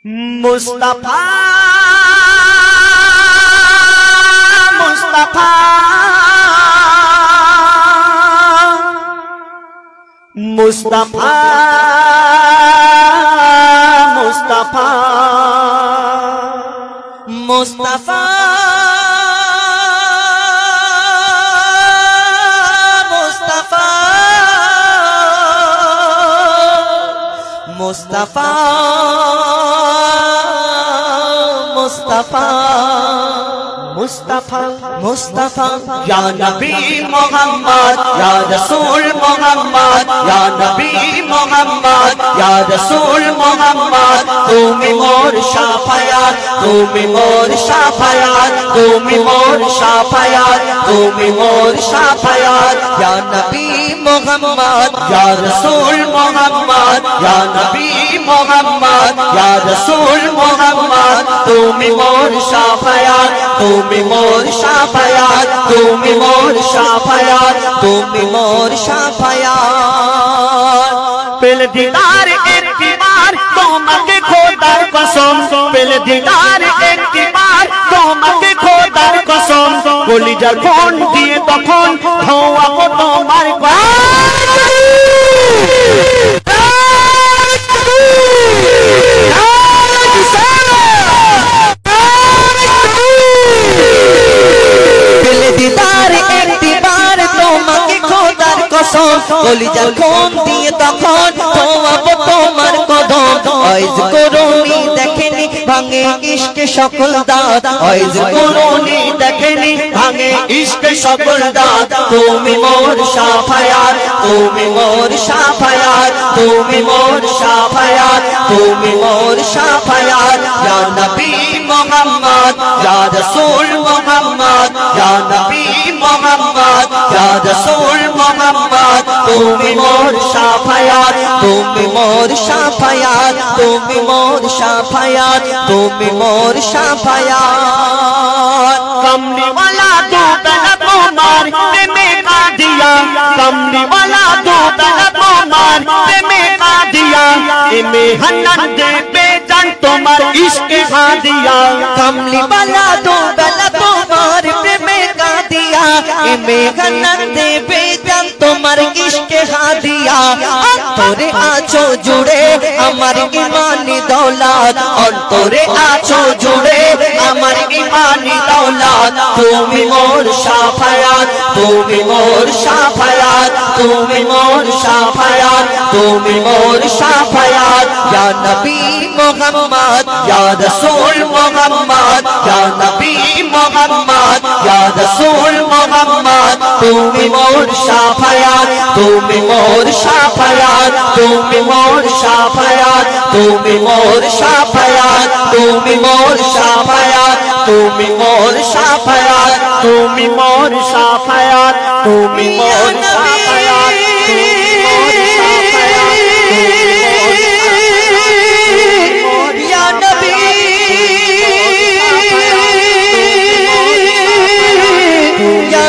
मुस्तफा मुस्तफा मुस्तफा मुस्तफा मुस्तफा मुस्तफा मुस्तफा मुस्तफा मुस्तफा या नबी मोहम्मद या रसूल मोहम्मद या नबी मोहम्मद या रसूल मोहम्मद तुमी मोर शाफायात तुमी मोर शाफायात तुमी मोर शाफायात तुमी मोर शाफायात या नबी मोहम्मद या रसूल मोहम्मद या नबी मोहम्मद या रसूल मोहम्मद तुमी मोर शाफायात तुमी मोर शाफायात तुमी मोर शाफायात तुमी मोर शाफायात पेल दीदार एक बार তোমাকে খোদার কসম পেল দিদার একবার তোমাকে খোদার কসম কলিজার কোন দিয়ে তখন ধোয়াবো তোমার কলিজার কোন দিয়ে তখন ধোয়াবো তোমার কদম আইজ করুনি দেখেনি ভাঙে ইশকে সকল দাঁত আইজ করুনি দেখেনি ভাঙে ইশকে সকল দাঁত তুমি মোর শাফায়াত তুমি মোর শাফায়াত তুমি মোর শাফায়াত তুমি মোর শাফায়াত ইয়া নবী মুহাম্মদ ইয়া রাসূল মুহাম্মদ ইয়া নবী মুহাম্মদ ইয়া রাসূল মুহাম্মদ তুমি মোর শাফায়াত তুমি মোর শাফায়াত তুমি মোর শাফায়াত তুমি মোর শাফায়াত কমলি वाला दो तलब তোমার প্রেমে কাঁদিয়া কমলি वाला दो तलब তোমার প্রেমে কাঁদিয়া এমে হান্নান দেবে জান তোমার ইশকে কাঁদিয়া কমলি वाला दो तलब তোমার প্রেমে কাঁদিয়া এমে হান্নান দেবে জান তোমার ইশকে হাদিয়া অন্তরে আছো জুড়ে আমার ঈমানি দৌলত অন্তরে আছো জুড়ে আমার ঈমানি দৌলত তুমি মোর শাফায়াত তুমি মোর শাফায়াত তুমি মোর শাফায়াত তুমি মোর শাফায়াত ইয়া নবী মুহাম্মদ ইয়া রাসূল মুহাম্মদ ইয়া নবী মুহাম্মদ ইয়া রাসূল মুহাম্মদ তুমি মোর শাফায়াত তুমি মোর শাফায়াত তুমি মোর শাফায়াত তুমি মোর শাফায়াত তুমি মোর শাফায়াত তুমি মোর শাফায়াত তুমি মোর শাফায়াত তুমি মোর শাফায়াত ইয়া নবী ইয়া